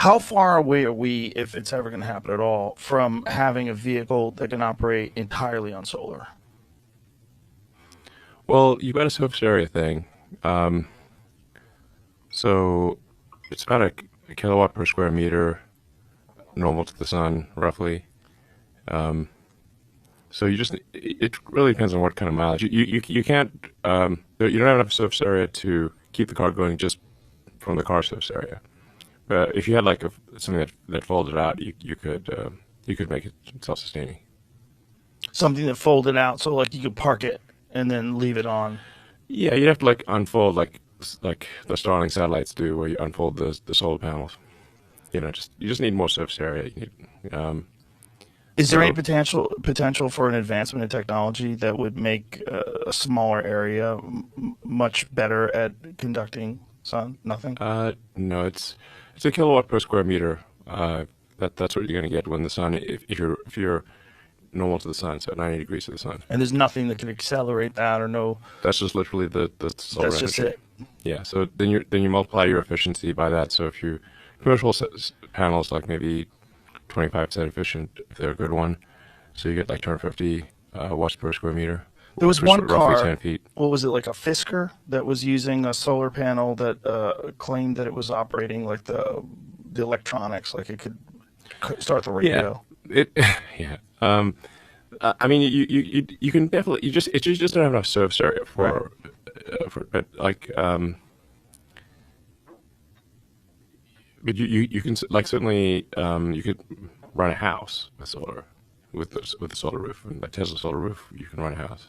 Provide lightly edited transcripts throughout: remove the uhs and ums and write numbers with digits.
How far away are we, if it's ever going to happen at all, from having a vehicle that can operate entirely on solar? Well, you've got a surface area thing. Um, so it's about a kilowatt per square meter, normal to the sun, roughly. Um, so it really depends on what kind of mileage. You can't, you don't have enough surface area to keep the car going just from the car surface area. But if you had like something that folded out, you could make it self-sustaining. Something that folded out so like you could park it and then leave it on. Yeah, you'd have to like unfold like the Starlink satellites do, where you unfold the solar panels. You just need more surface area. Is there any So potential for an advancement in technology that would make a smaller area much better at conducting sun? Nothing. no, it's a kilowatt per square meter. That's what you're going to get when the sun, if you're normal to the sun, so 90 degrees to the sun. And there's nothing that can accelerate that or no. That's just literally the solar That's just energy. it. Yeah. So then you multiply your efficiency by that. So if you commercial panels like maybe 25% efficient if they're a good one, so you get like 250 watts per square meter, There was which is one roughly car. 10 feet. What was it, like a Fisker that was using a solar panel that claimed that it was operating like the electronics, like it could start the Yeah. radio. It yeah. I mean, you can definitely you just don't have enough surface area Right. for but like but you can like certainly you could run a house with solar with the solar roof and like Tesla solar roof you can run a house.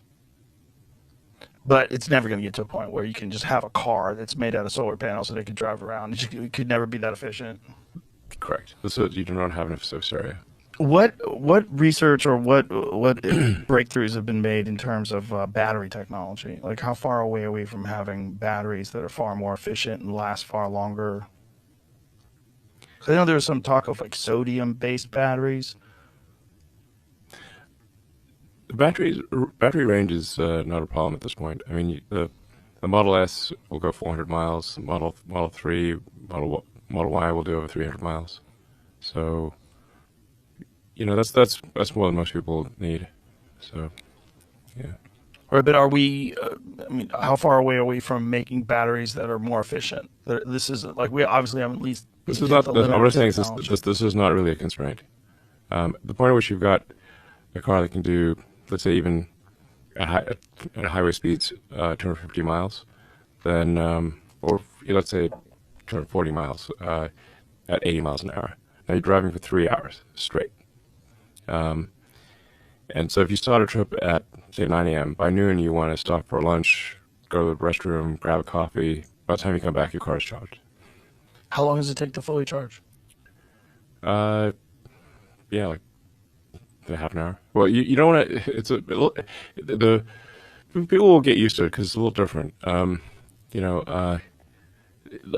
But it's never going to get to a point where you can just have a car that's made out of solar panels so they could drive around. It could never be that efficient. Correct. So you do not have enough surface area. What research or what breakthroughs have been made in terms of battery technology? Like how far away are we from having batteries that are far more efficient and last far longer? 'Cause I know there was some talk of like sodium based batteries. The battery range is not a problem at this point. I mean, the Model S will go 400 miles. Model 3, Model Y will do over 300 miles. So that's more than most people need. So yeah, Or but are we? I mean, how far away are we from making batteries that are more efficient? This is like we obviously haven't at least this is hit not. the What limit I'm of saying is technology. this is not really a constraint. The point at which you've got a car that can do, let's say, even at highway speeds, 250 miles, then or let's say 240 miles at 80 miles an hour. Now you're driving for 3 hours straight. Um, and so if you start a trip at say 9 a.m. by noon, you want to stop for lunch, go to the restroom, grab a coffee. By the time you come back, your car is charged. How long does it take to fully charge? Uh, yeah, like half an hour. Well, you don't want to. The people will get used to it because it's a little different. You know,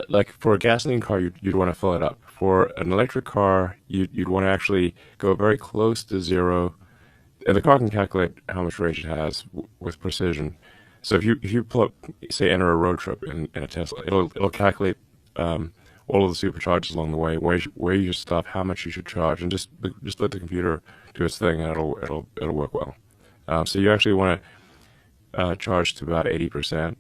like for a gasoline car, you'd want to fill it up. For an electric car, you'd want to actually go very close to zero, and the car can calculate how much range it has with precision. So if you pull up, say, enter a road trip in a Tesla, it'll calculate all of the supercharges along the way, where you should stop, how much you should charge, and just let the computer do its thing, and it'll work well. So you actually want to charge to about 80%,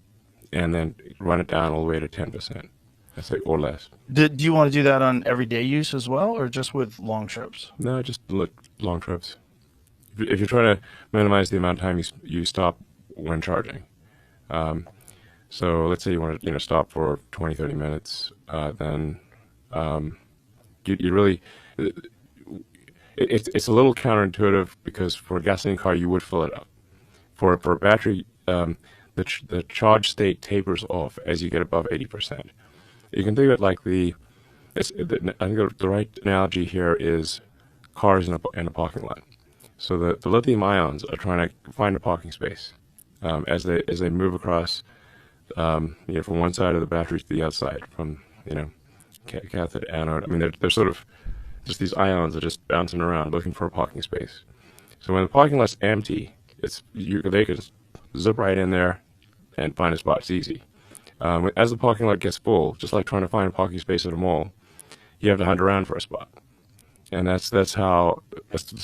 and then run it down all the way to 10%, let's say, or less. Do you want to do that on everyday use as well, or just with long trips? No, just look long trips. If you're trying to minimize the amount of time you stop when charging, um, so let's say you want to stop for 20, 30 minutes, then um, you really it's a little counterintuitive because for a gasoline car you would fill it up. For a battery, the charge state tapers off as you get above 80%. You can think of it like I think the right analogy here is cars in a parking lot. So the lithium ions are trying to find a parking space as they move across, from one side of the battery to the other side, from cathode anode. I mean, they're sort of just these ions are just bouncing around looking for a parking space. So when the parking lot's empty, they can zip right in there and find a spot. It's easy. As the parking lot gets full, just like trying to find a parking space at a mall, you have to hunt around for a spot. And that's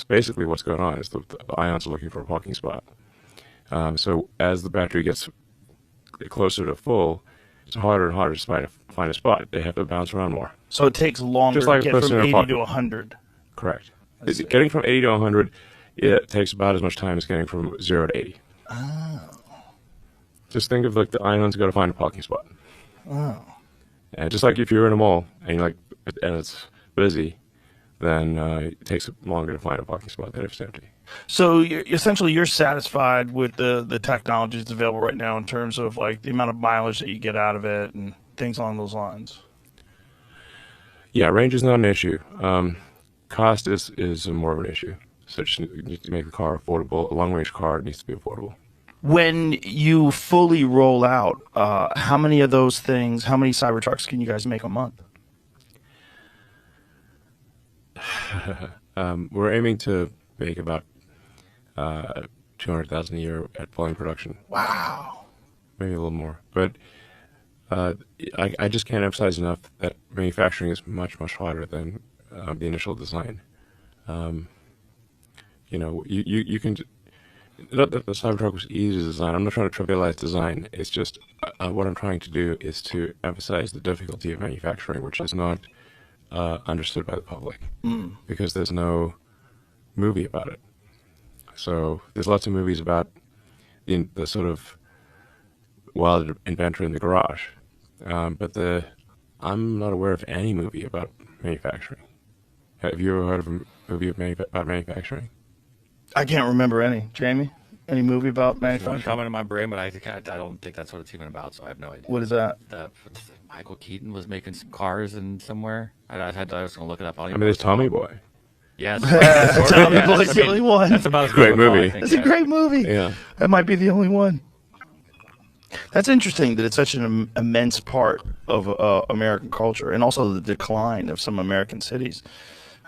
basically what's going on. Is the ions are looking for a parking spot. So as the battery gets closer to full, it's harder and harder to find a spot. They have to bounce around more. So it takes longer Just like to a get person from in a 80 park. to 100. Correct. I see. Getting from 80 to 100, it takes about as much time as getting from 0 to 80. Oh. Just think of like the ions got to find a parking spot. Oh. And just like if you're in a mall and it's busy, then it takes longer to find a parking spot than if it's empty. So essentially, you're satisfied with the technology that's available right now in terms of like the amount of mileage that you get out of it and things along those lines. Yeah, range is not an issue. Cost is more of an issue. So just you need to make the car affordable. A long range car needs to be affordable. When you fully roll out, how many of those things, how many Cybertrucks can you guys make a month? We're aiming to make about 200,000 a year at volume production. Wow. Maybe a little more. But I just can't emphasize enough that manufacturing is much, much harder than the initial design. You can. Not that the Cybertruck was easy to design. I'm not trying to trivialize design. It's just what I'm trying to do is to emphasize the difficulty of manufacturing, which is not understood by the public because there's no movie about it. So there's lots of movies about the sort of wild inventor in the garage, but I'm not aware of any movie about manufacturing. Have you ever heard of a movie about manufacturing? I can't remember any. Jamie, any movie about One manufacturing? coming in my brain, but I don't think that's what it's even about, so I have no idea. What is that? Michael Keaton was making some cars in somewhere. I was going to look it up. I mean, there's Tommy Boy. Yes. Tommy Boy's the only one. That's about as Great good of a call, I movie. think, It's a yeah. great movie. Yeah. That might be the only one. That's interesting that it's such an immense part of American culture and also the decline of some American cities.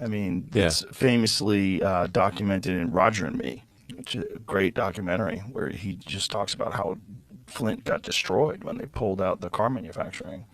I mean, Yeah. it's famously documented in Roger and Me, which is a great documentary where he just talks about how Flint got destroyed when they pulled out the car manufacturing.